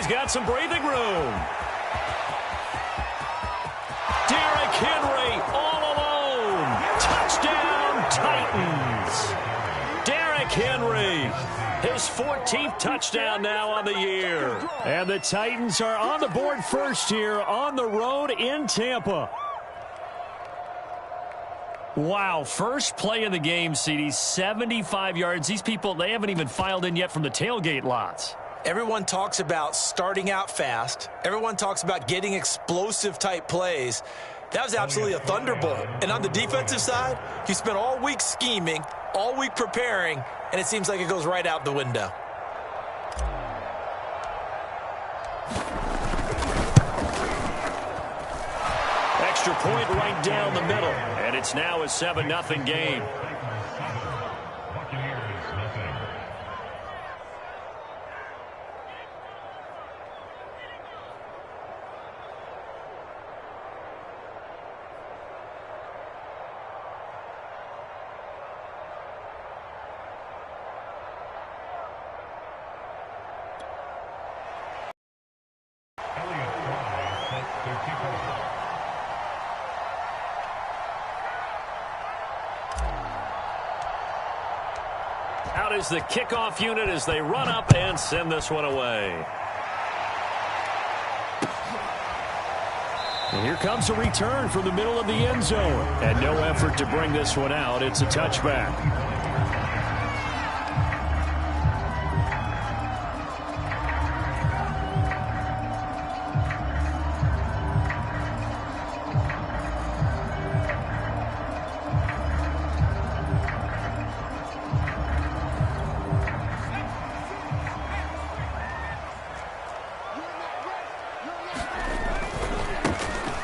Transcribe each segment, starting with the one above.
got some breathing room. Derrick Henry all alone. Touchdown, Titans. Derrick Henry, his 14th touchdown now on the year. And the Titans are on the board first here on the road in Tampa. Wow, first play of the game, CD, 75 yards. These people, they haven't even filed in yet from the tailgate lots. Everyone talks about starting out fast. Everyone talks about getting explosive-type plays. That was absolutely a thunderbolt. And on the defensive side, he spent all week scheming, all week preparing, and it seems like it goes right out the window. Extra point right down the middle, and it's now a 7-0 game. Out is the kickoff unit as they run up and send this one away. And here comes a return from the middle of the end zone. And no effort to bring this one out. It's a touchback.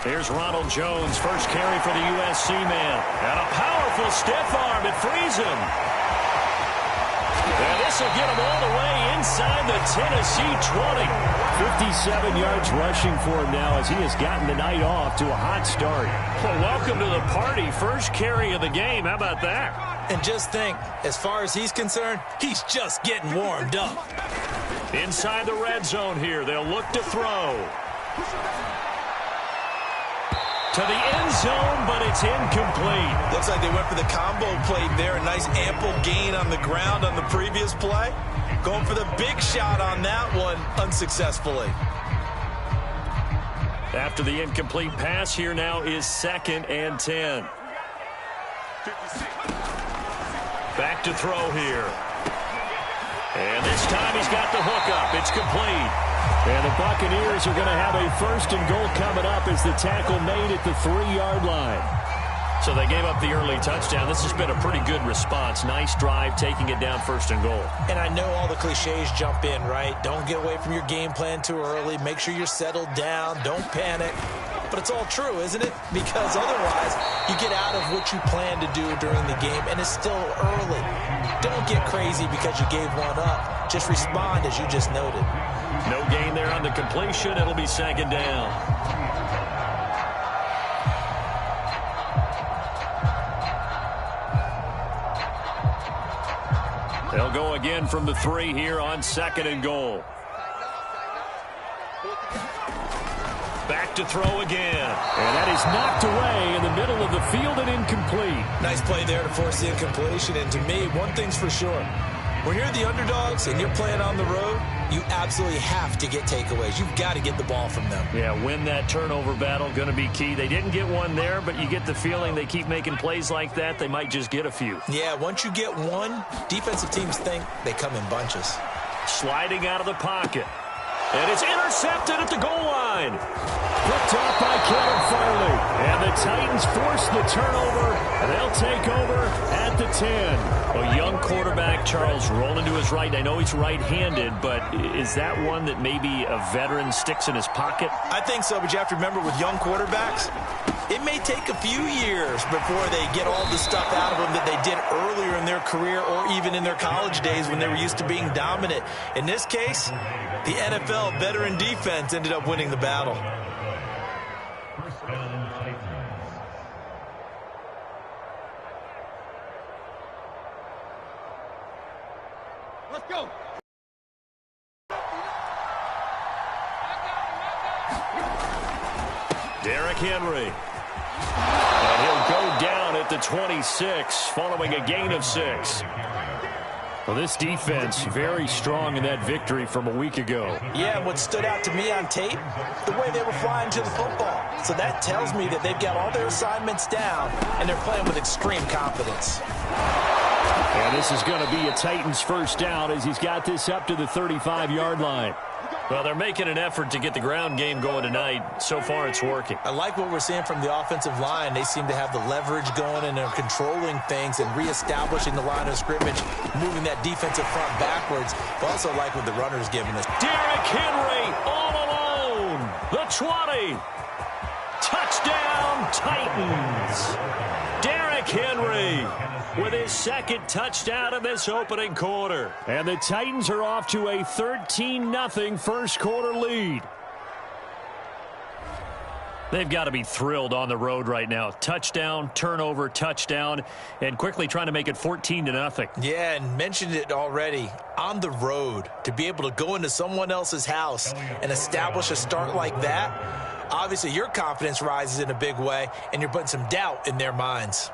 Here's Ronald Jones, first carry for the USC man. And a powerful stiff arm. It frees him. And this will get him all the way inside the Tennessee 20. 57 yards rushing for him now as he has gotten the night off to a hot start. Well, welcome to the party. First carry of the game. How about that? And just think, as far as he's concerned, he's just getting warmed up. Inside the red zone here. They'll look to throw. To the end zone, but it's incomplete. Looks like they went for the combo play there. A nice ample gain on the ground on the previous play. Going for the big shot on that one unsuccessfully. After the incomplete pass, here now is 2nd and 10. Back to throw here. And this time he's got the hook up. It's complete. And the Buccaneers are going to have a 1st and goal coming up as the tackle made at the 3-yard line. So they gave up the early touchdown. This has been a pretty good response. Nice drive, taking it down 1st and goal. And I know all the cliches jump in, right? Don't get away from your game plan too early. Make sure you're settled down. Don't panic. But it's all true, isn't it? Because otherwise, you get out of what you plan to do during the game, and it's still early. Don't get crazy because you gave one up. Just respond as you just noted. No gain there on the completion. It'll be 2nd down. They'll go again from the 3 here on 2nd and goal. Back to throw again. And that is knocked away in the middle of the field and incomplete. Nice play there to force the incompletion. And to me, one thing's for sure. When you're the underdogs and you're playing on the road, you absolutely have to get takeaways. You've got to get the ball from them. Yeah, win that turnover battle, going to be key. They didn't get one there, but you get the feeling they keep making plays like that, they might just get a few. Yeah, once you get one, defensive teams think they come in bunches. Sliding out of the pocket. And it's intercepted at the goal line. Picked off by Kevin Farley. And the Titans force the turnover, and they'll take over at the 10. A young quarterback, Charles, rolling to his right. I know he's right-handed, but is that one that maybe a veteran sticks in his pocket? I think so, but you have to remember with young quarterbacks, it may take a few years before they get all the stuff out of them that they did earlier in their career or even in their college days when they were used to being dominant. In this case, the NFL veteran defense ended up winning the battle. Let's go. Derrick Henry. And he'll go down at the 26 following a gain of 6. Well, this defense very strong in that victory from a week ago. Yeah, and what stood out to me on tape, the way they were flying to the football. So that tells me that they've got all their assignments down, and they're playing with extreme confidence. And this is going to be a Titans first down as he's got this up to the 35-yard line. Well, they're making an effort to get the ground game going tonight. So far, it's working. I like what we're seeing from the offensive line. They seem to have the leverage going, and they're controlling things and reestablishing the line of scrimmage, moving that defensive front backwards. But also like what the runner's giving us. Derrick Henry all alone. The 20. Touchdown, Titans. Derrick Henry with his second touchdown in this opening quarter. And the Titans are off to a 13-0 first quarter lead. They've got to be thrilled on the road right now. Touchdown, turnover, touchdown, and quickly trying to make it 14-0. Yeah, and mentioned it already. On the road, to be able to go into someone else's house and establish a start like that, obviously your confidence rises in a big way, and you're putting some doubt in their minds.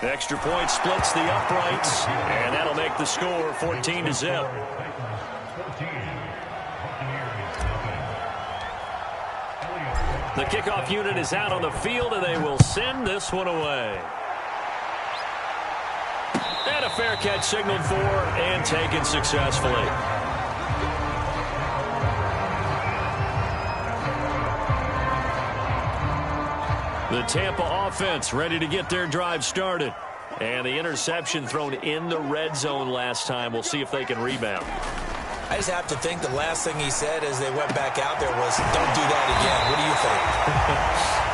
The extra point splits the uprights, and that'll make the score 14-0. The kickoff unit is out on the field, and they will send this one away. And a fair catch signaled for and taken successfully. The Tampa offense ready to get their drive started. And the interception thrown in the red zone last time. We'll see if they can rebound. I just have to think the last thing he said as they went back out there was, don't do that again. What do you think?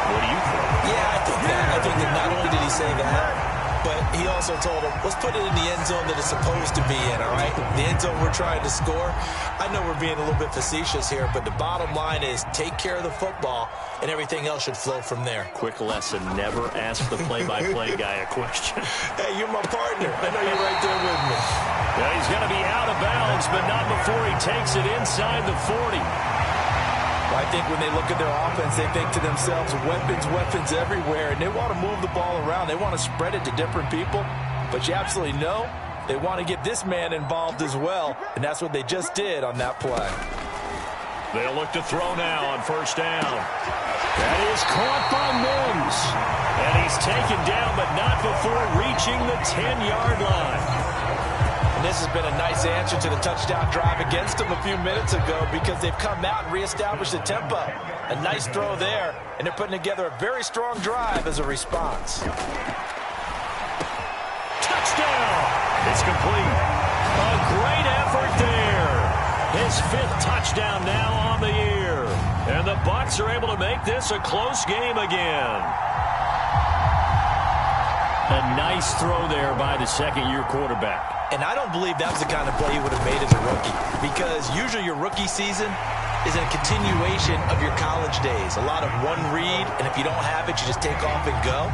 What do you think? Yeah, I think that. I think that not only did he say that, but he also told him, let's put it in the end zone that it's supposed to be in, all right? The end zone we're trying to score. I know we're being a little bit facetious here, but the bottom line is take care of the football, and everything else should flow from there. Quick lesson, never ask the play-by-play guy a question. Hey, you're my partner. I know you're right there with me. Yeah, he's going to be out of bounds, but not before he takes it inside the 40. I think when they look at their offense, they think to themselves, weapons everywhere, and they want to move the ball around. They want to spread it to different people, but you absolutely know they want to get this man involved as well, and that's what they just did on that play. They'll look to throw now on first down. That is caught by Mims, and he's taken down, but not before reaching the 10-yard line. This has been a nice answer to the touchdown drive against them a few minutes ago because they've come out and reestablished the tempo. A nice throw there, and they're putting together a very strong drive as a response. Touchdown! It's complete. A great effort there. His 5th touchdown now on the year. And the Bucs are able to make this a close game again. A nice throw there by the second-year quarterback. And I don't believe that was the kind of play he would have made as a rookie, because usually your rookie season is a continuation of your college days. A lot of one read, and if you don't have it, you just take off and go.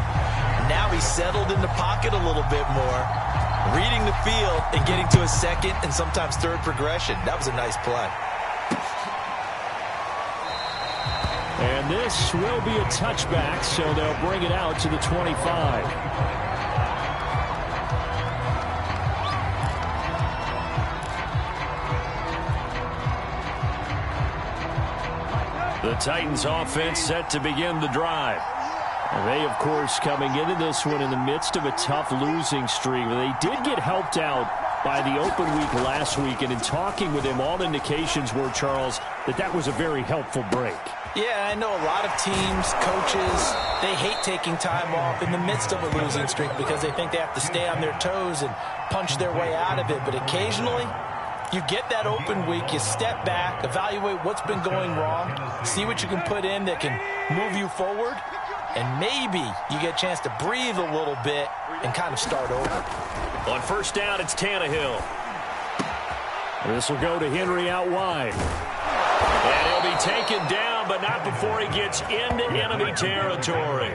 Now he's settled in the pocket a little bit more, reading the field and getting to a second and sometimes third progression. That was a nice play. And this will be a touchback, so they'll bring it out to the 25. The Titans offense set to begin the drive. And they, of course, coming into this one in the midst of a tough losing streak. They did get helped out by the open week last week, and in talking with him, all indications were, Charles, that was a very helpful break. Yeah, I know a lot of teams, coaches, they hate taking time off in the midst of a losing streak because they think they have to stay on their toes and punch their way out of it. But occasionally, you get that open week, you step back, evaluate what's been going wrong, see what you can put in that can move you forward, and maybe you get a chance to breathe a little bit and kind of start over. On first down, it's Tannehill. This will go to Henry out wide. And he'll be taken down, but not before he gets into enemy territory.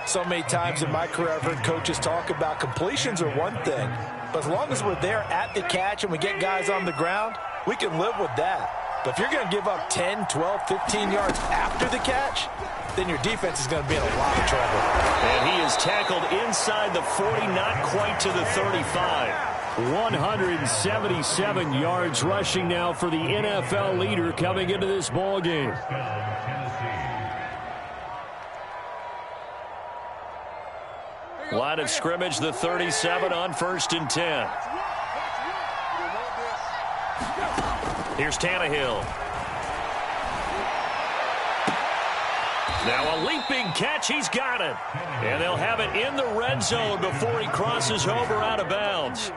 So many times in my career, I've heard coaches talk about completions are one thing, But as long as we're there at the catch and we get guys on the ground, we can live with that. But if you're going to give up 10, 12, 15 yards after the catch, then your defense is going to be in a lot of trouble. And he is tackled inside the 40, not quite to the 35. 177 yards rushing now for the NFL leader coming into this ball game. Line of scrimmage, the 37 on 1st and 10. Here's Tannehill. Now a leaping catch. He's got it. And they'll have it in the red zone before he crosses over out of bounds.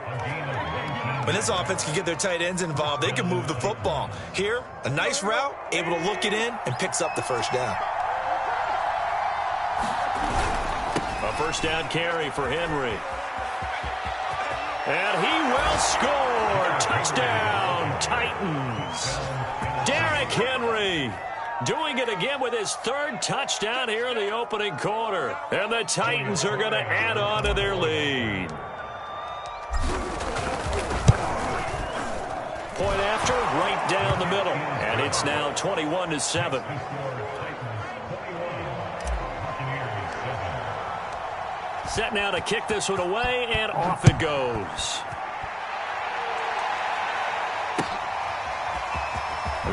When this offense can get their tight ends involved, they can move the football. Here, a nice route, able to look it in, and picks up the first down. A first down carry for Henry. And he will score. Touchdown, Titans. Derrick Henry doing it again with his 3rd touchdown here in the opening quarter. And the Titans are going to add on to their lead. Point after, right down the middle. And it's now 21-7. Set now to kick this one away, and off it goes.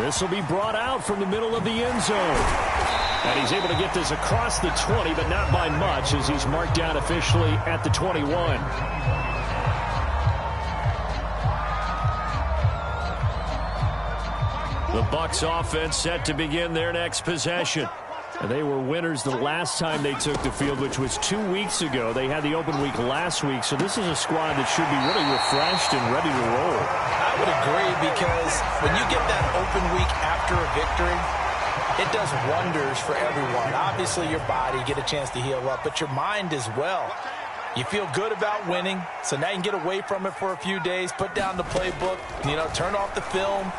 This will be brought out from the middle of the end zone. And he's able to get this across the 20, but not by much, as he's marked down officially at the 21. The Bucs offense set to begin their next possession. And they were winners the last time they took the field, which was 2 weeks ago. They had the open week last week, so this is a squad that should be really refreshed and ready to roll. I would agree, because when you get that open week after a victory, it does wonders for everyone. Obviously, your body, get a chance to heal up, but your mind as well. You feel good about winning, so now you can get away from it for a few days, put down the playbook, turn off the film.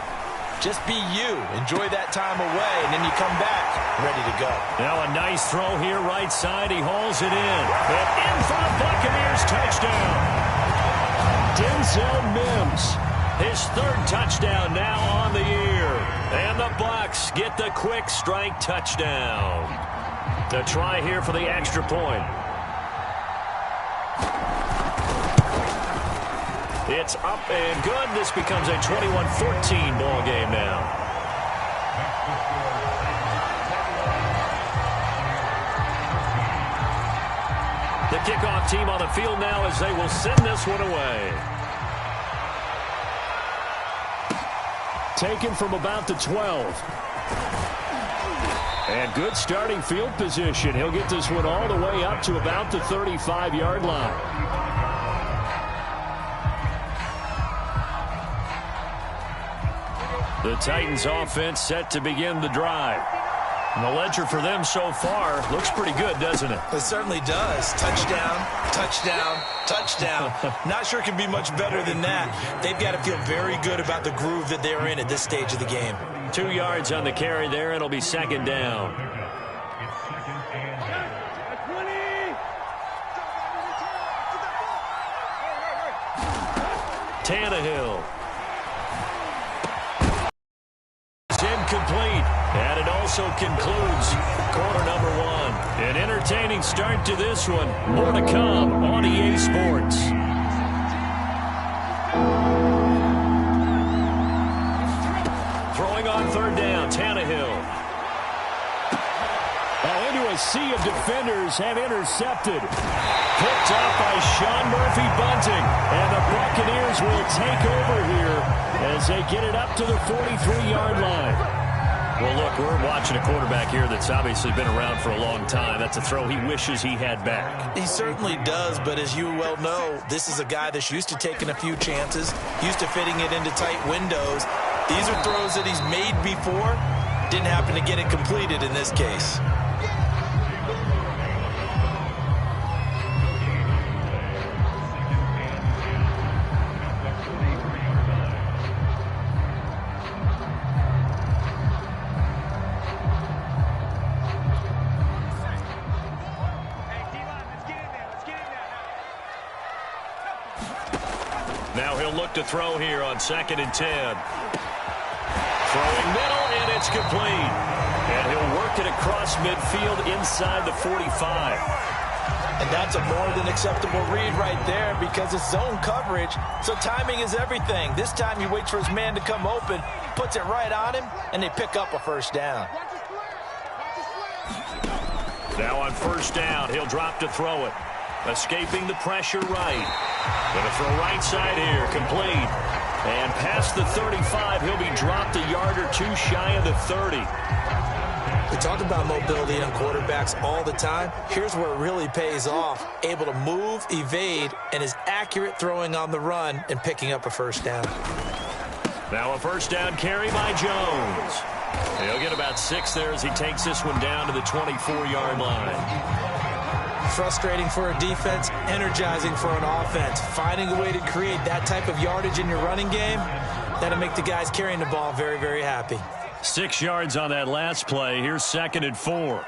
Just be you. Enjoy that time away, and then you come back ready to go. Now a nice throw here right side. He hauls it in. And in for the Buccaneers touchdown. Denzel Mims, his 3rd touchdown now on the year. And the Bucs get the quick strike touchdown. The try here for the extra point. It's up and good. This becomes a 21-14 ball game now. The kickoff team on the field now as they will send this one away. Taken from about the 12. And good starting field position. He'll get this one all the way up to about the 35-yard line. The Titans offense set to begin the drive. And the ledger for them so far looks pretty good, doesn't it? It certainly does. Touchdown, touchdown, touchdown. Not sure it can be much better than that. They've got to feel very good about the groove that they're in at this stage of the game. 2 yards on the carry there. It'll be 2nd down. Tannehill. Incomplete. And it also concludes quarter number 1. An entertaining start to this one. More to come on EA Sports. Throwing on 3rd down, Tannehill. Into a sea of defenders and intercepted. Picked up by Sean Murphy Bunting. And the Buccaneers will take over here as they get it up to the 43-yard line. Well, look, we're watching a quarterback here that's obviously been around for a long time. That's a throw he wishes he had back. He certainly does, but as you well know, this is a guy that's used to taking a few chances, used to fitting it into tight windows. These are throws that he's made before. Didn't happen to get it completed in this case. Now he'll look to throw here on 2nd and 10. Throwing middle, and it's complete. And he'll work it across midfield inside the 45. And that's a more than acceptable read right there because it's zone coverage, so timing is everything. This time he waits for his man to come open, puts it right on him, and they pick up a first down. Now on 1st down, he'll drop to throw it. Escaping the pressure right. Going to throw right side here, complete. And past the 35, he'll be dropped a yard or two shy of the 30. We talk about mobility on quarterbacks all the time. Here's where it really pays off. Able to move, evade, and is accurate throwing on the run and picking up a first down. Now a 1st down carry by Jones. He'll get about 6 there as he takes this one down to the 24-yard line. Frustrating for a defense, energizing for an offense. Finding a way to create that type of yardage in your running game, that'll make the guys carrying the ball very, very happy. 6 yards on that last play. Here's 2nd and 4.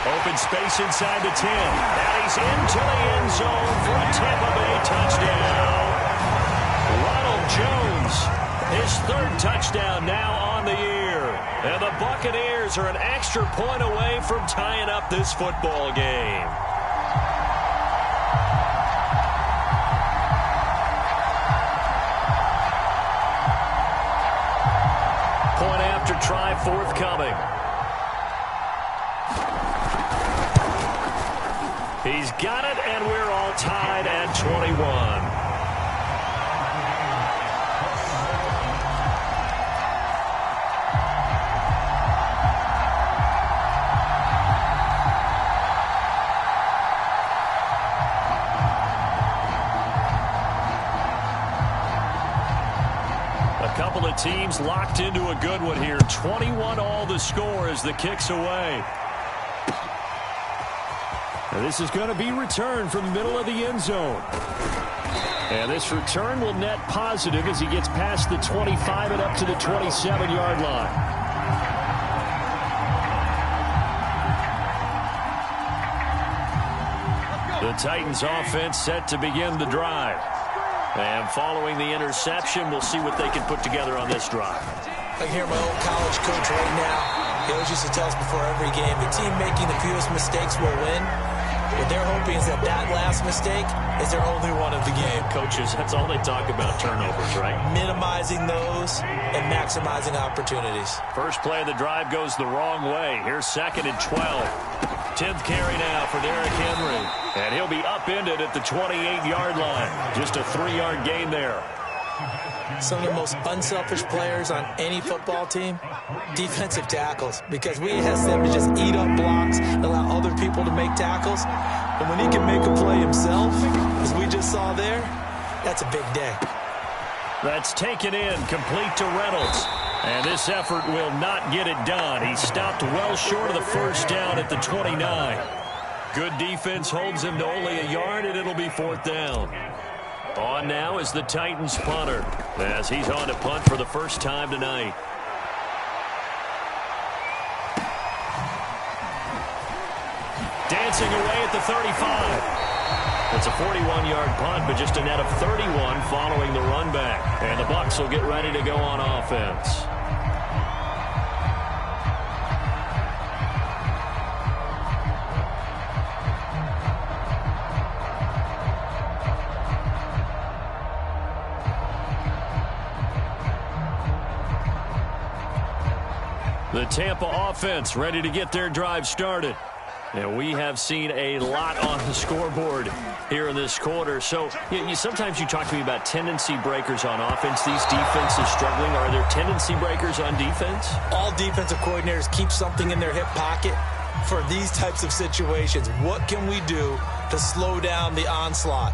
Open space inside the 10. And he's into the end zone for a Tampa Bay touchdown. Ronald Jones, his 3rd touchdown now on the year. And the Buccaneers are an extra point away from tying up this football game. Point after try forthcoming. He's got it, and we're all tied at 21. Couple of teams locked into a good one here. 21 all the score as the kick's away. And this is going to be returned from the middle of the end zone. And this return will net positive as he gets past the 25 and up to the 27-yard line. The Titans offense set to begin the drive. And following the interception, we'll see what they can put together on this drive. I hear my old college coach right now. He always used to tell us before every game, the team making the fewest mistakes will win. What they're hoping is that last mistake is their only one of the game. Coaches, that's all they talk about, turnovers, right? Minimizing those and maximizing opportunities. First play of the drive goes the wrong way. Here's 2nd and 12. 10th carry now for Derrick Henry. And he'll be upended at the 28-yard line. Just a 3-yard gain there. Some of the most unselfish players on any football team, defensive tackles, because we ask them to just eat up blocks, allow other people to make tackles. And when he can make a play himself, as we just saw there, that's a big day. That's taken in, complete to Reynolds. And this effort will not get it done. He stopped well short of the first down at the 29. Good defense holds him to only a yard, and it'll be 4th down. On now is the Titans punter, as he's on to punt for the first time tonight. Dancing away at the 35. It's a 41-yard punt, but just a net of 31 following the run back. And the Bucs will get ready to go on offense. The Tampa offense ready to get their drive started. And we have seen a lot on the scoreboard here in this quarter. So sometimes you talk to me about tendency breakers on offense. These defenses struggling. Are there tendency breakers on defense? All defensive coordinators keep something in their hip pocket for these types of situations. What can we do to slow down the onslaught?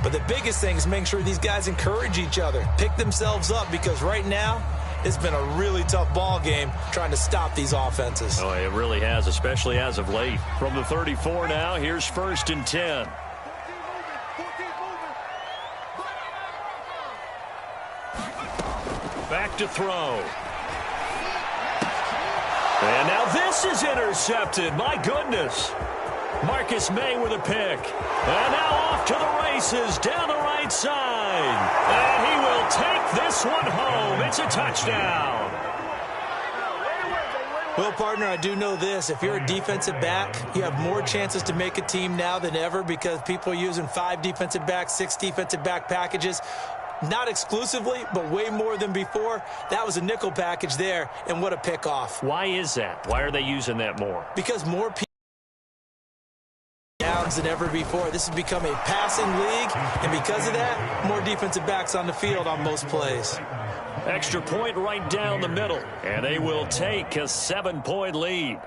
But the biggest thing is making sure these guys encourage each other, pick themselves up, because right now, it's been a really tough ball game trying to stop these offenses. Oh, it really has, especially as of late. From the 34 now, here's 1st and 10. Back to throw. And now this is intercepted. My goodness. Marcus May with a pick. And now off to the races down the right side. And he will take this one home. It's a touchdown. Well, partner, I do know this. If you're a defensive back, you have more chances to make a team now than ever because people are using 5 defensive backs, 6 defensive back packages. Not exclusively, but way more than before. That was a nickel package there, and what a pickoff. Why is that? Why are they using that more? Because more people downs than ever before. This has become a passing league, and because of that, more defensive backs on the field on most plays. Extra point right down the middle, and they will take a 7-point lead.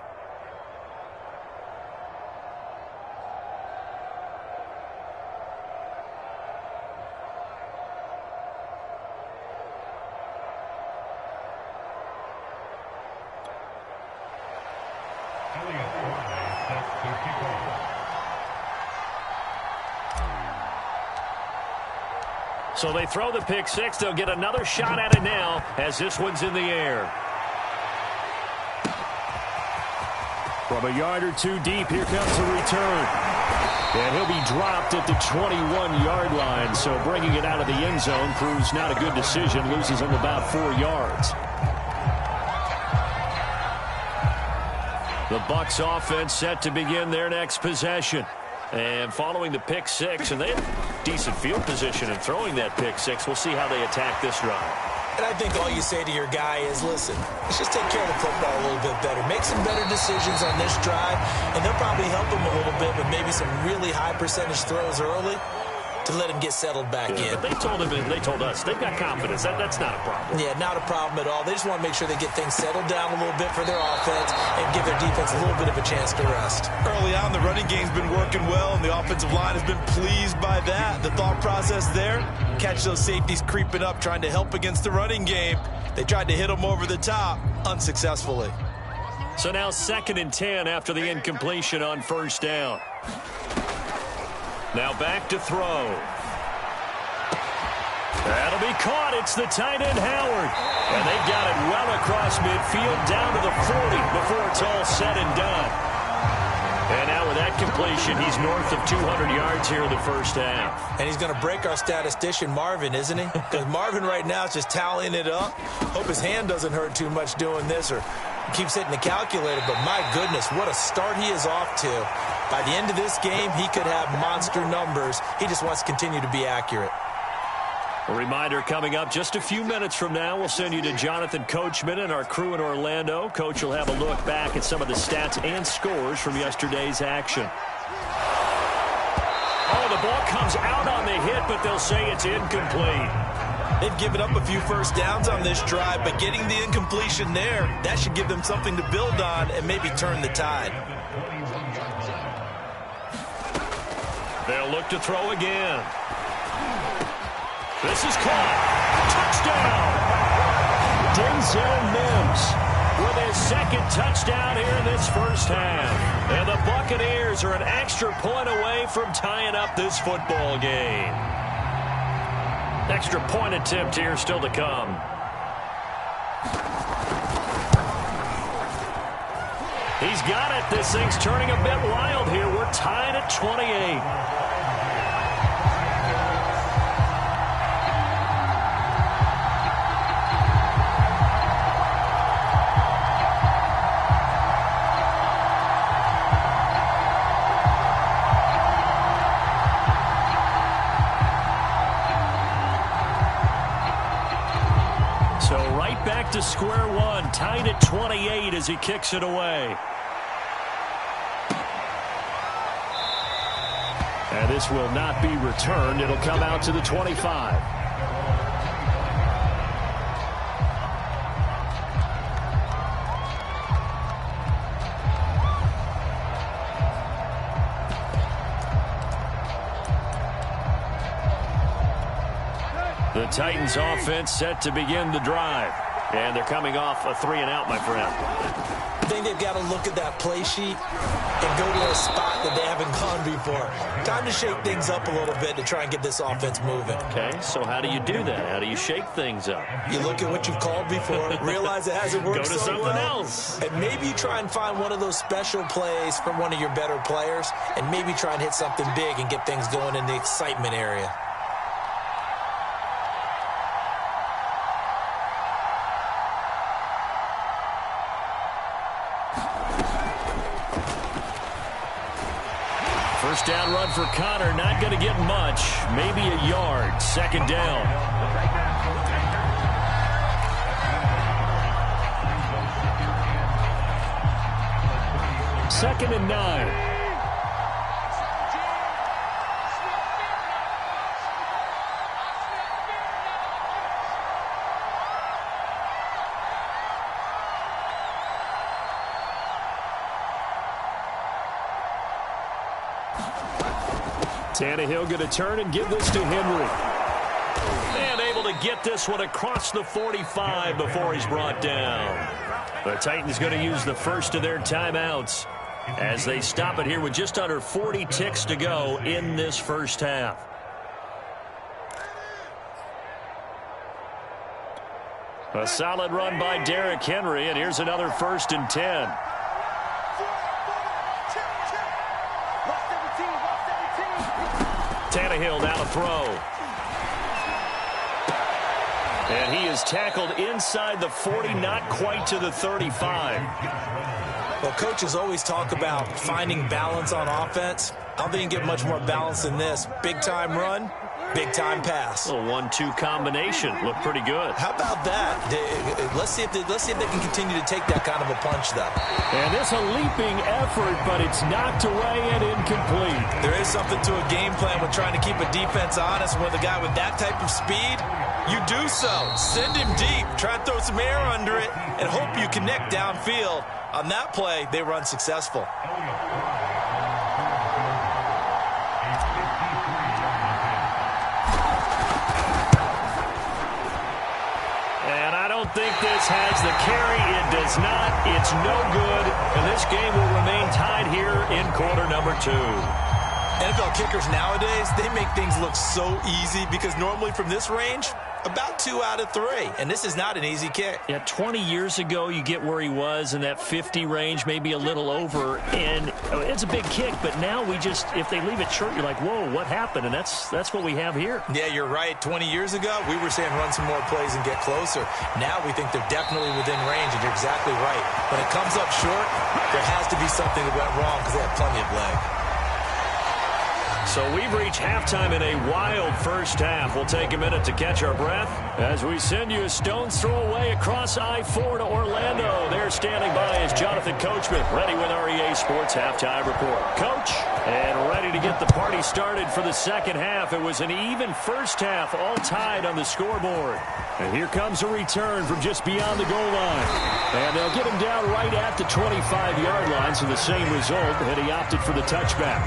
So they throw the pick six. They'll get another shot at it now as this one's in the air. From a yard or two deep, here comes the return. And he'll be dropped at the 21-yard line. So bringing it out of the end zone proves not a good decision. Loses him about 4 yards. The Bucs offense set to begin their next possession. And following the pick six, and they have decent field position in throwing that pick six. We'll see how they attack this drive. And I think all you say to your guy is, listen, let's just take care of the football a little bit better. Make some better decisions on this drive, and they'll probably help him a little bit with maybe some really high percentage throws early to let him get settled back in. But they told him, and they told us, they've got confidence. That's not a problem. Yeah, not a problem at all. They just want to make sure they get things settled down a little bit for their offense and give their defense a little bit of a chance to rest. Early on, the running game's been working well, and the offensive line has been pleased by that. The thought process there, catch those safeties creeping up, trying to help against the running game. They tried to hit them over the top, unsuccessfully. So now 2nd and 10 after the incompletion on first down. Now back to throw. That'll be caught. It's the tight end, Howard. And they've got it well across midfield down to the 40 before it's all said and done. And now with that completion, he's north of 200 yards here in the first half. And he's going to break our statistician, Marvin, isn't he? Because Marvin right now is just tallying it up. Hope his hand doesn't hurt too much doing this or keeps hitting the calculator. But my goodness, what a start he is off to. By the end of this game, he could have monster numbers. He just wants to continue to be accurate. A reminder coming up just a few minutes from now. We'll send you to Jonathan Coachman and our crew in Orlando. Coach will have a look back at some of the stats and scores from yesterday's action. Oh, the ball comes out on the hit, but they'll say it's incomplete. They've given up a few first downs on this drive, but getting the incompletion there, that should give them something to build on and maybe turn the tide. They'll look to throw again. This is caught. Touchdown! Denzel Mims with his 2nd touchdown here in this first half. And the Buccaneers are an extra point away from tying up this football game. Extra point attempt here still to come. He's got it. This thing's turning a bit wild here. We're tied at 28. Back to square one, tied at 28 as he kicks it away. And this will not be returned. It'll come out to the 25. The Titans offense set to begin the drive. And they're coming off a 3-and-out, my friend. I think they've got to look at that play sheet and go to a spot that they haven't gone before. Time to shake things up a little bit to try and get this offense moving. Okay, so how do you do that? How do you shake things up? You look at what you've called before, realize it hasn't worked Go to so something well, else. and maybe you try and find one of those special plays from one of your better players, and maybe try and hit something big and get things going in the excitement area. First down run for Connor, not going to get much. Maybe a yard. Second down. Second and 9. Tannehill going to turn and give this to Henry. And able to get this one across the 45 before he's brought down. The Titans going to use the first of their timeouts as they stop it here with just under 40 ticks to go in this first half. A solid run by Derrick Henry, and here's another 1st and 10. Tannehill down to throw. And he is tackled inside the 40, not quite to the 35. Well, coaches always talk about finding balance on offense. I don't think you can get much more balance than this. Big-time run, big-time pass. A 1-2 combination. Looked pretty good. How about that? Let's see if they can continue to take that kind of a punch, though. And it's a leaping effort, but it's knocked away and incomplete. There is something to a game plan with trying to keep a defense honest. With a guy with that type of speed, you do so. Send him deep. Try and throw some air under it and hope you connect downfield. On that play, they run successful. I don't think this has the carry. It does not. It's no good. And this game will remain tied here in quarter number 2. NFL kickers nowadays, they make things look so easy because normally from this range, about 2 out of 3. And this is not an easy kick. Yeah, 20 years ago, you get where he was in that 50 range, maybe a little over. And it's a big kick, but now we just, if they leave it short, you're like, whoa, what happened? And that's what we have here. Yeah, you're right. 20 years ago, we were saying run some more plays and get closer. Now we think they're definitely within range, and you're exactly right. When it comes up short, there has to be something that went wrong because they have plenty of leg. So we've reached halftime in a wild first half. We'll take a minute to catch our breath as we send you a stone's throw away across I-4 to Orlando. There standing by is Jonathan Coachman, ready with REA Sports Halftime Report. Coach, and ready to get the party started for the second half. It was an even first half, all tied on the scoreboard. And here comes a return from just beyond the goal line. And they'll get him down right at the 25-yard line, so the same result, and he opted for the touchback.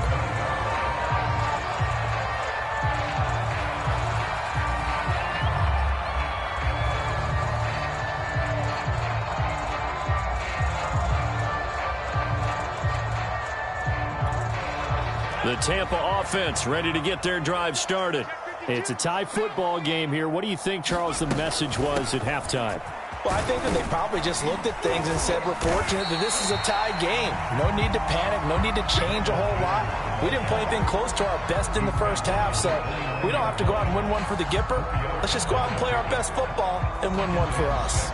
The Tampa offense ready to get their drive started. It's a tie football game here. What do you think, Charles, the message was at halftime? Well, I think that they probably just looked at things and said, we're fortunate that this is a tie game. No need to panic. No need to change a whole lot. We didn't play anything close to our best in the first half, so we don't have to go out and win one for the Gipper. Let's just go out and play our best football and win one for us.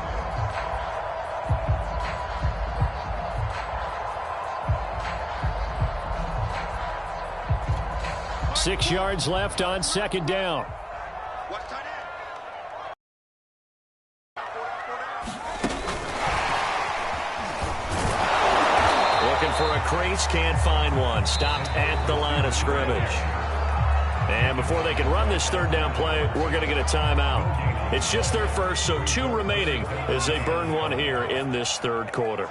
Six yards left on second down. Looking for a crease, can't find one. Stopped at the line of scrimmage. And before they can run this third down play, we're going to get a timeout. It's just their first, so 2 remaining as they burn one here in this third quarter.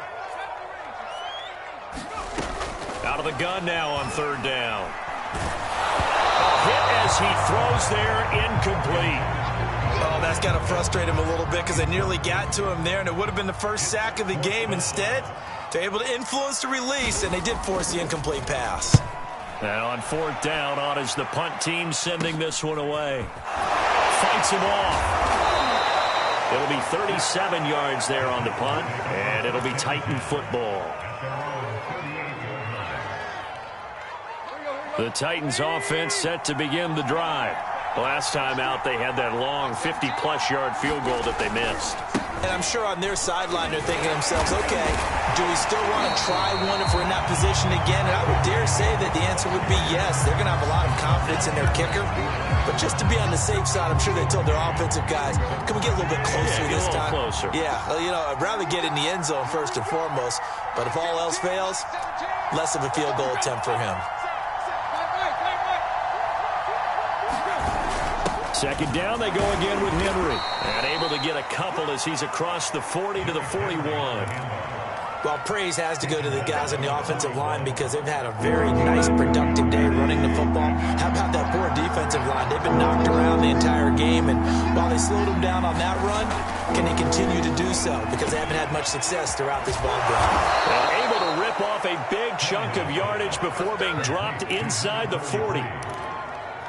Out of the gun now on third down. Hit as he throws there, incomplete. Oh, that's got to frustrate him a little bit because they nearly got to him there, and it would have been the first sack of the game. Instead, they're able to influence the release, and they did force the incomplete pass. And on fourth down, on is the punt team sending this one away. Fights him off. It'll be 37 yards there on the punt, and it'll be Titan football. The Titans offense set to begin the drive. Last time out, they had that long 50-plus yard field goal that they missed. And I'm sure on their sideline they're thinking to themselves, okay, do we still want to try one if we're in that position again? And I would dare say that the answer would be yes. They're going to have a lot of confidence in their kicker. But just to be on the safe side, I'm sure they told their offensive guys, can we get a little bit closer this time? Closer. Yeah, you know, I'd rather get in the end zone first and foremost. But if all else fails, less of a field goal attempt for him. Second down, they go again with Henry. And able to get a couple as he's across the 40 to the 41. Well, praise has to go to the guys on the offensive line because they've had a very nice, productive day running the football. How about that poor defensive line? They've been knocked around the entire game, and while they slowed them down on that run, can they continue to do so? Because they haven't had much success throughout this ball game. And able to rip off a big chunk of yardage before being dropped inside the 40.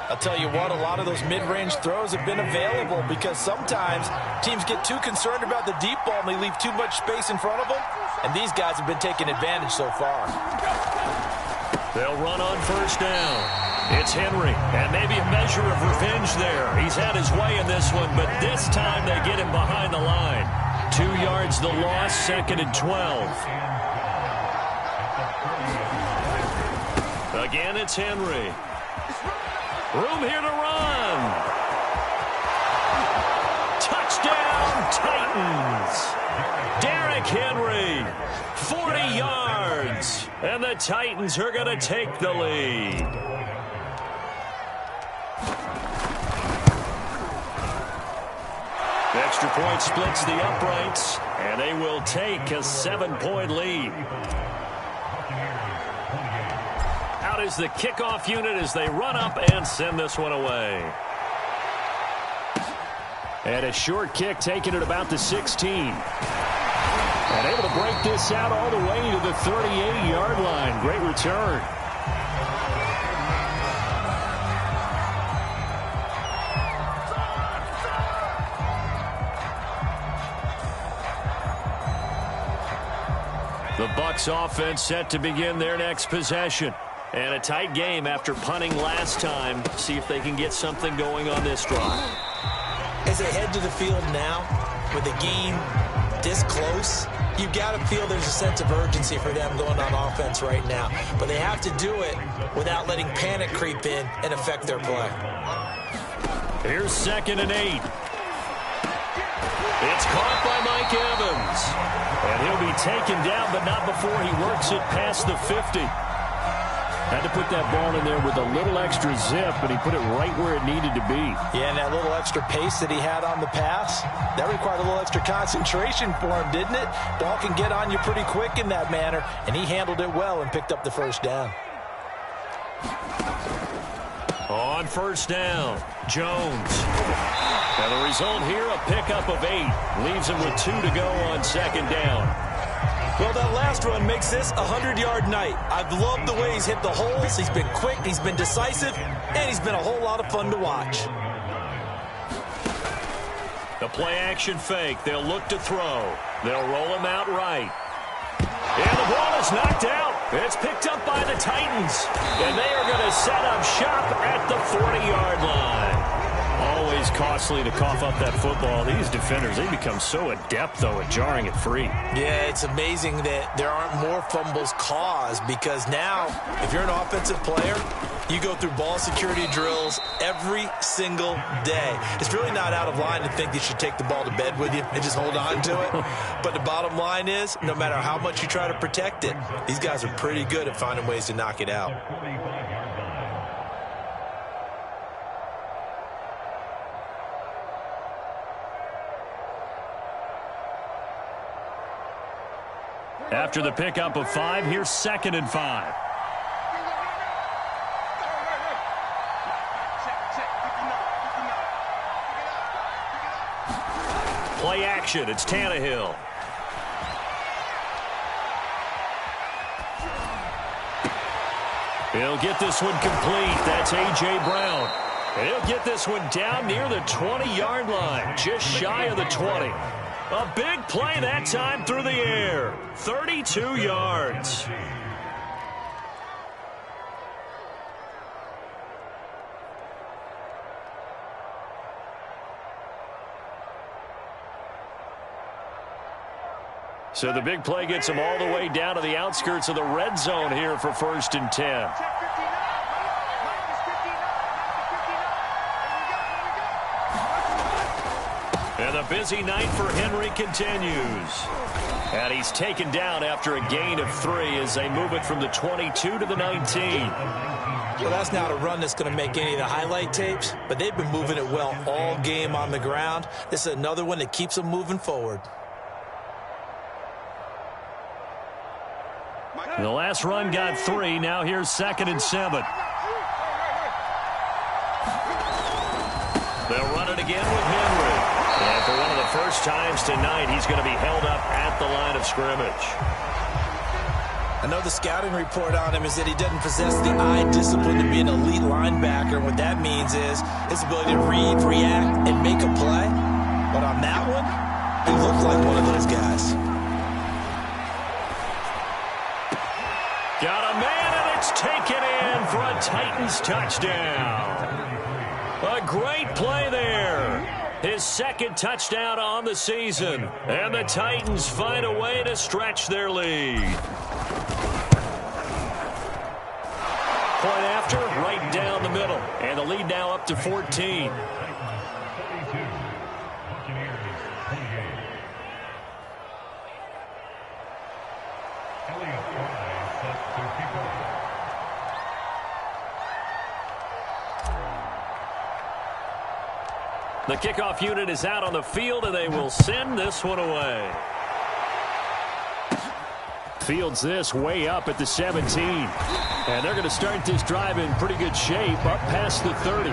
I'll tell you what, a lot of those mid-range throws have been available because sometimes teams get too concerned about the deep ball and they leave too much space in front of them, and these guys have been taking advantage so far. They'll run on first down. It's Henry, and maybe a measure of revenge there. He's had his way in this one, but this time they get him behind the line. 2 yards the loss, second and 12. Again, it's Henry. Room here to run. Touchdown, Titans. Derrick Henry, 40 yards. And the Titans are going to take the lead. Extra point splits the uprights, and they will take a 7-point lead. Out is the kickoff unit as they run up and send this one away. And a short kick taken at about the 16. And able to break this out all the way to the 38-yard line. Great return. The Bucs offense set to begin their next possession. And a tight game after punting last time. See if they can get something going on this drive. As they head to the field now, with the game this close, you've got to feel there's a sense of urgency for them going on offense right now. But they have to do it without letting panic creep in and affect their play. Here's 2nd and 8. It's caught by Mike Evans. And he'll be taken down, but not before he works it past the 50. Had to put that ball in there with a little extra zip, but he put it right where it needed to be. Yeah, and that little extra pace that he had on the pass, that required a little extra concentration for him, didn't it? Ball can get on you pretty quick in that manner, and he handled it well and picked up the first down. On first down, Jones. And the result here, a pickup of 8. Leaves him with 2 to go on 2nd down. Well, that last run makes this a 100-yard night. I've loved the way he's hit the holes. He's been quick, he's been decisive, and he's been a whole lot of fun to watch. The play-action fake. They'll look to throw. They'll roll him out right. And the ball is knocked out. It's picked up by the Titans. And they are going to set up shop at the 40-yard line. Always costly to cough up that football. These defenders, they become so adept, though, at jarring it free. Yeah, it's amazing that there aren't more fumbles caused because now, if you're an offensive player, you go through ball security drills every single day. It's really not out of line to think you should take the ball to bed with you and just hold on to it. But the bottom line is, no matter how much you try to protect it, these guys are pretty good at finding ways to knock it out. After the pickup of 5, here's 2nd and 5. play action. It's Tannehill. He'll get this one complete. That's A.J. Brown. He'll get this one down near the 20-yard line, just shy of the 20. A big play that time through the air. 32 yards. So the big play gets him all the way down to the outskirts of the red zone here for 1st and 10. And the busy night for Henry continues. And he's taken down after a gain of 3 as they move it from the 22 to the 19. Well, that's not a run that's going to make any of the highlight tapes, but they've been moving it well all game on the ground. This is another one that keeps them moving forward. The last run got 3. Now here's 2nd and 7. They'll run it again with Henry. And for one of the first times tonight, he's going to be held up at the line of scrimmage. I know the scouting report on him is that he doesn't possess the eye discipline to be an elite linebacker. What that means is his ability to read, react, and make a play. But on that one, he looked like one of those guys. Got a man, and it's taken in for a Titans touchdown. A great play there. His 2nd touchdown on the season. And the Titans find a way to stretch their lead. Point after, right down the middle. And the lead now up to 14. The kickoff unit is out on the field, and they will send this one away. Fields this way up at the 17. And they're going to start this drive in pretty good shape up past the 30.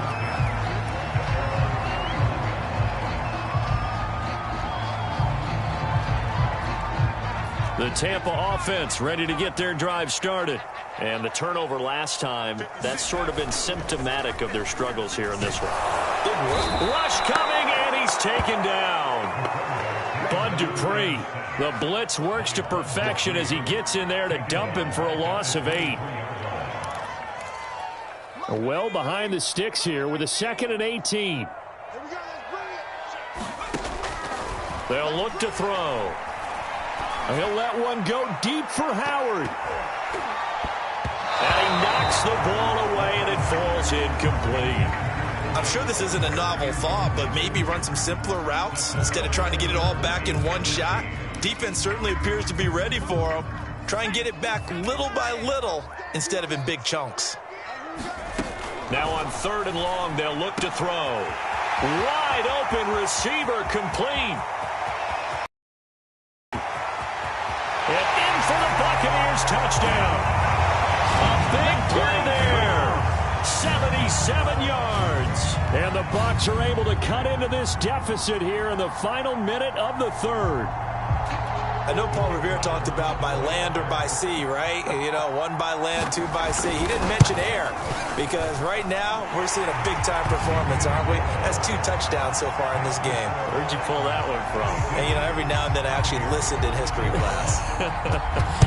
The Tampa offense ready to get their drive started. And the turnover last time, that's sort of been symptomatic of their struggles here in this one. Rush coming, and he's taken down. Bud Dupree. The blitz works to perfection as he gets in there to dump him for a loss of 8. Well behind the sticks here with a 2nd and 18. They'll look to throw. He'll let one go deep for Howard. And he knocks the ball away, and it falls incomplete. I'm sure this isn't a novel thought, but maybe run some simpler routes instead of trying to get it all back in one shot. Defense certainly appears to be ready for him. Try and get it back little by little instead of in big chunks. Now on 3rd and long, they'll look to throw. Wide open receiver complete. And in for the Buccaneers touchdown. A big play there. 77 yards. And the Bucs are able to cut into this deficit here in the final minute of the 3rd. I know Paul Revere talked about by land or by sea, right? You know, 1 by land, 2 by sea. He didn't mention air because right now we're seeing a big-time performance, aren't we? That's 2 touchdowns so far in this game. Where'd you pull that one from? And, you know, every now and then I actually listened in history class.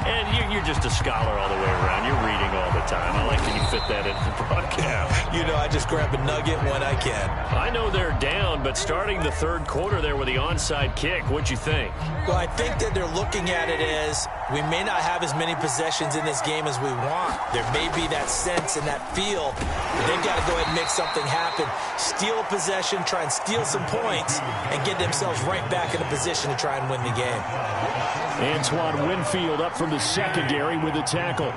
And you're just a scholar all the way around. You're reading all the time. I like that you fit that into the broadcast. You know, I just grab a nugget when I can. I know they're down, but starting the 3rd quarter there with the onside kick, what'd you think? Well, I think that they're looking at it as we may not have as many possessions in this game as we want. There may be that sense and that feel. They've got to go ahead and make something happen. Steal a possession, try and steal some points, and get themselves right back in a position to try and win the game. Antoine Winfield up from the secondary with the tackle.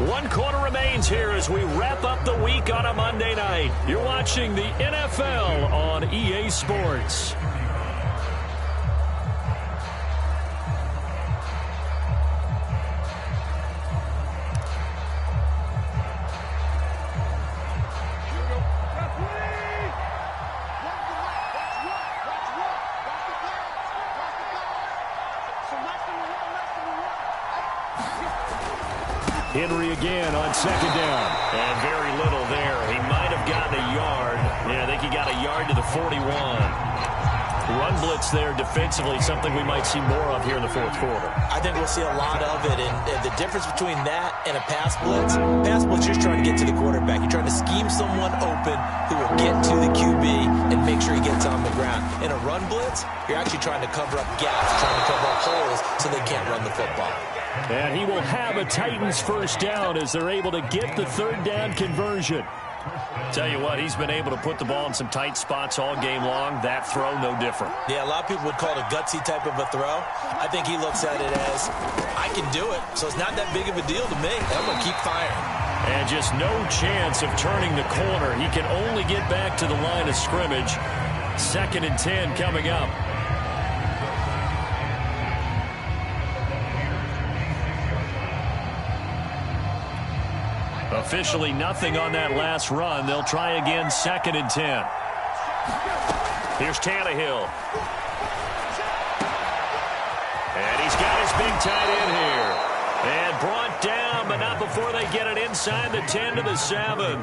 1 quarter remains here as we wrap up the week on a Monday night. You're watching the NFL on EA Sports. Henry again on 2nd down. And very little there. He might have gotten a yard. Yeah, I think he got a yard to the 41. Run blitz there defensively, something we might see more of here in the 4th quarter. I think we'll see a lot of it, and the difference between that and a pass blitz, you're just trying to get to the quarterback. You're trying to scheme someone open who will get to the QB and make sure he gets on the ground. In a run blitz, you're actually trying to cover up gaps, trying to cover up holes so they can't run the football. And he will have a Titans first down as they're able to get the 3rd down conversion. Tell you what, he's been able to put the ball in some tight spots all game long. That throw, no different. Yeah, a lot of people would call it a gutsy type of a throw. I think he looks at it as, I can do it, so it's not that big of a deal to me. I'm going to keep firing. And just no chance of turning the corner. He can only get back to the line of scrimmage. 2nd and 10 coming up. Officially nothing on that last run. They'll try again, 2nd and 10. Here's Tannehill. And he's got his big tight end here. And brought down, but not before they get it inside the 10 to the 7.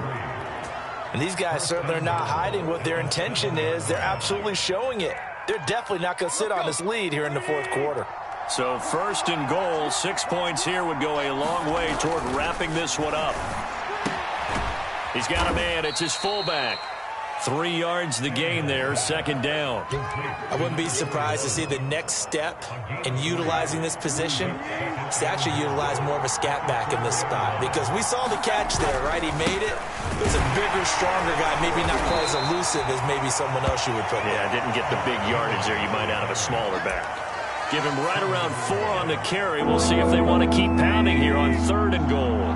And these guys certainly are not hiding what their intention is. They're absolutely showing it. They're definitely not going to sit on this lead here in the 4th quarter. So 1st and goal, 6 points here would go a long way toward wrapping this one up. He's got a man. It's his fullback. 3 yards the gain there, 2nd down. I wouldn't be surprised to see the next step in utilizing this position is to actually utilize more of a scat back in this spot, because we saw the catch there, right? He made it. It was a bigger, stronger guy, maybe not quite as elusive as maybe someone else you would put there. Yeah, didn't get the big yardage there you might out of a smaller back. Give him right around 4 on the carry. We'll see if they want to keep pounding here on 3rd and goal.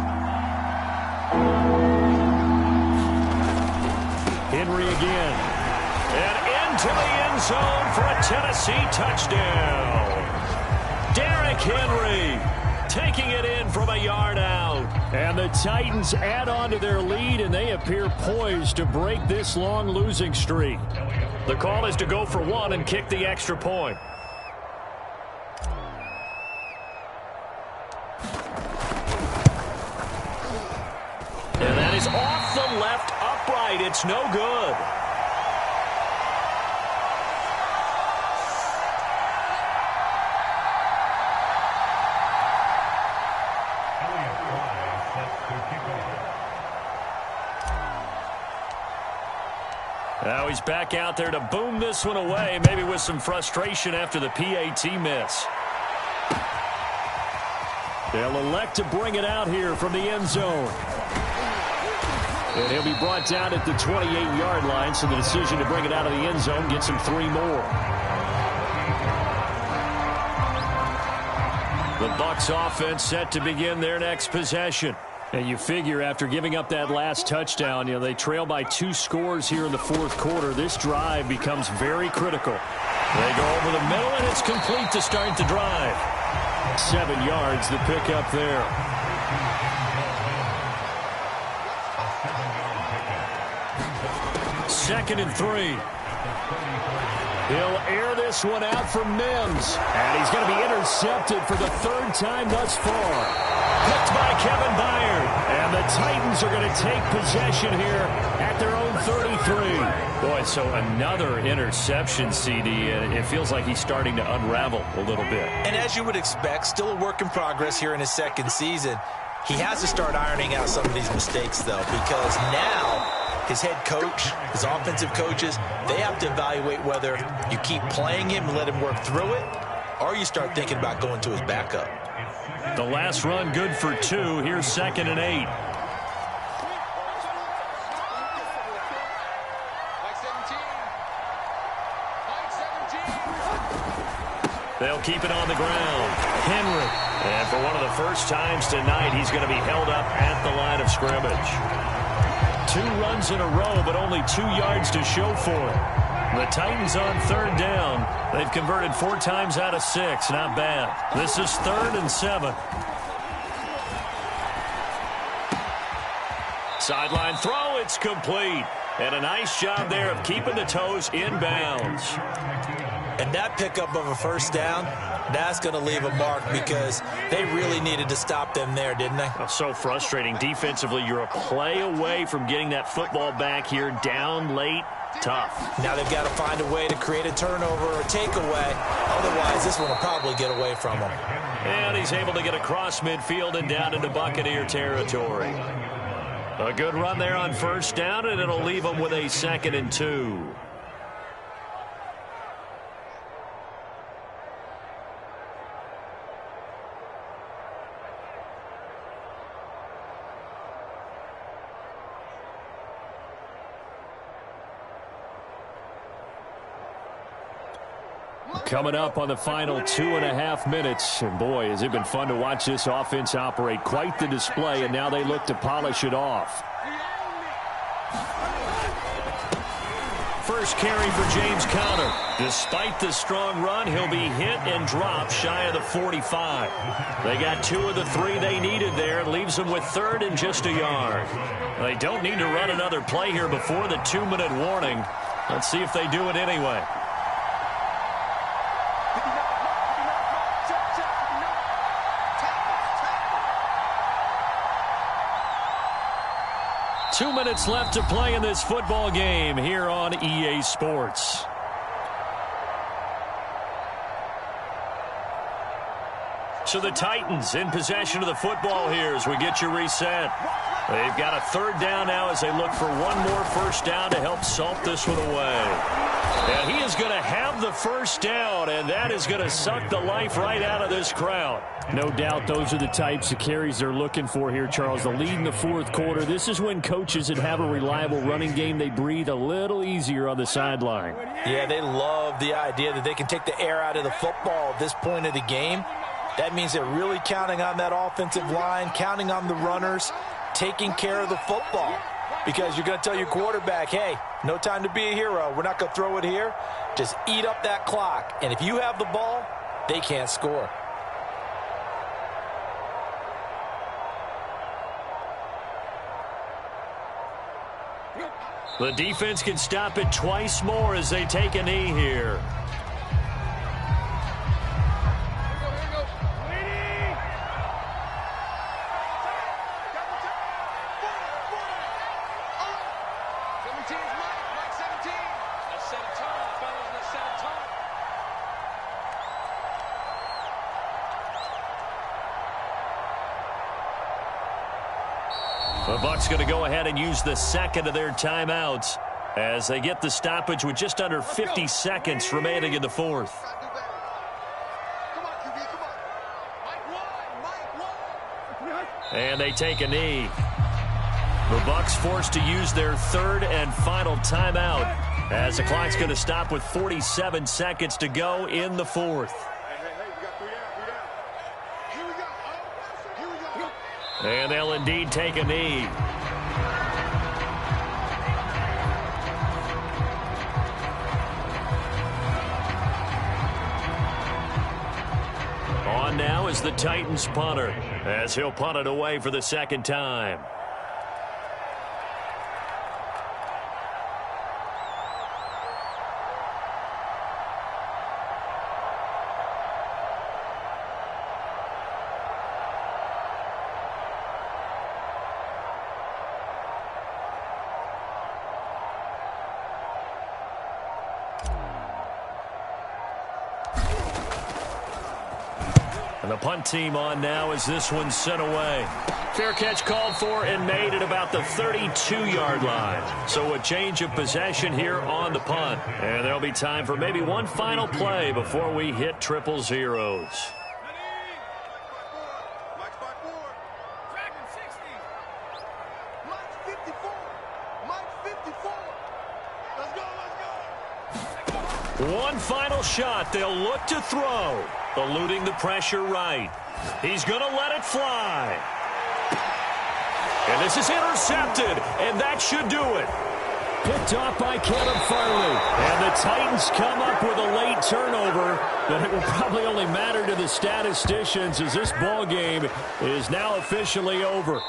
Henry again. And into the end zone for a Tennessee touchdown. Derrick Henry taking it in from a yard out. And the Titans add on to their lead, and they appear poised to break this long losing streak. The call is to go for 1 and kick the extra point. And that is off the left upright. It's no good. Now he's back out there to boom this one away, maybe with some frustration after the PAT miss. They'll elect to bring it out here from the end zone. And he'll be brought down at the 28-yard line, so the decision to bring it out of the end zone gets him 3 more. The Bucs offense set to begin their next possession. And you figure after giving up that last touchdown, they trail by 2 scores here in the 4th quarter. This drive becomes very critical. They go over the middle, and it's complete to start the drive. 7 yards, the pickup there. Second and 3. He'll air this one out for Mims. And he's going to be intercepted for the 3rd time thus far. Picked by Kevin Byard. And the Titans are going to take possession here at their own 33. Boy, so another interception, CD. And it feels like he's starting to unravel a little bit. And as you would expect, still a work in progress here in his 2nd season. He has to start ironing out some of these mistakes, though, because now his head coach, his offensive coaches, they have to evaluate whether you keep playing him and let him work through it, or you start thinking about going to his backup. The last run good for 2. Here's 2nd and 8. They'll keep it on the ground. Henry. And for one of the first times tonight, he's going to be held up at the line of scrimmage. 2 runs in a row, but only 2 yards to show for it. The Titans on third down. They've converted 4 times out of 6. Not bad. This is 3rd and 7. Sideline throw. It's complete. And a nice job there of keeping the toes in bounds. And that pickup of a first down, that's going to leave a mark because they really needed to stop them there, didn't they? Oh, so frustrating. Defensively, you're a play away from getting that football back here. Down late, tough. Now they've got to find a way to create a turnover or takeaway. Otherwise, this one will probably get away from them. And he's able to get across midfield and down into Buccaneer territory. A good run there on first down, and it'll leave them with a 2nd and 2. Coming up on the final 2.5 minutes. And boy, has it been fun to watch this offense operate. Quite the display, and now they look to polish it off. First carry for James Conner. Despite the strong run, he'll be hit and dropped shy of the 45. They got 2 of the 3 they needed there. It leaves them with 3rd and just a yard. They don't need to run another play here before the 2-minute warning. Let's see if they do it anyway. Two minutes left to play in this football game here on EA Sports. So the Titans in possession of the football here as we get you reset. They've got a 3rd down now as they look for one more first down to help salt this one away. And he is going to have the first down, and that is going to suck the life right out of this crowd. No doubt those are the types of carries they're looking for here, Charles. The lead in the 4th quarter. This is when coaches that have a reliable running game, they breathe a little easier on the sideline. Yeah, they love the idea that they can take the air out of the football at this point of the game. That means they're really counting on that offensive line, counting on the runners, taking care of the football. Because you're going to tell your quarterback, hey, no time to be a hero. We're not going to throw it here. Just eat up that clock. And if you have the ball, they can't score. The defense can stop it twice more as they take a knee here. The Bucs going to go ahead and use the 2nd of their timeouts as they get the stoppage with just under 50 seconds remaining in the 4th. And they take a knee. The Bucs forced to use their 3rd and final timeout as the clock's going to stop with 47 seconds to go in the 4th. And they'll indeed take a knee. On now is the Titans punter as he'll punt it away for the 2nd time. And the punt team on now as this one's sent away. Fair catch called for and made at about the 32-yard line. So a change of possession here on the punt. And there'll be time for maybe one final play before we hit triple zeros. One final shot. They'll look to throw. Eluding the pressure right. He's going to let it fly. And this is intercepted, and that should do it. Picked off by Caleb Farley. And the Titans come up with a late turnover, but it will probably only matter to the statisticians as this ball game is now officially over.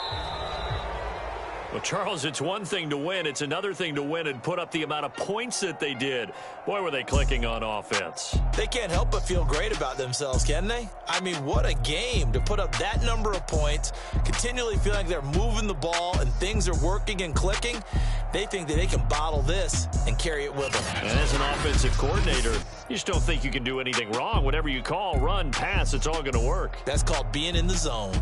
Well, Charles, it's one thing to win. It's another thing to win and put up the amount of points that they did. Boy, were they clicking on offense. They can't help but feel great about themselves, can they? I mean, what a game to put up that number of points, continually feel like they're moving the ball and things are working and clicking. They think that they can bottle this and carry it with them. And as an offensive coordinator, you just don't think you can do anything wrong. Whatever you call, run, pass, it's all going to work. That's called being in the zone.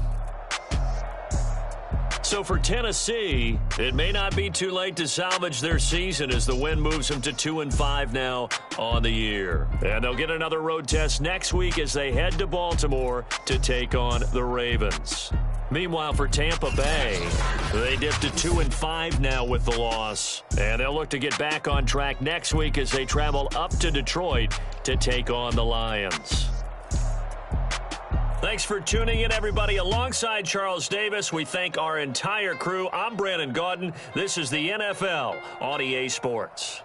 So for Tennessee, it may not be too late to salvage their season as the win moves them to 2-5 now on the year. And they'll get another road test next week as they head to Baltimore to take on the Ravens. Meanwhile, for Tampa Bay, they dipped to 2-5 now with the loss. And they'll look to get back on track next week as they travel up to Detroit to take on the Lions. Thanks for tuning in, everybody. Alongside Charles Davis, we thank our entire crew. I'm Brandon Gaudin. This is the NFL on EA Sports.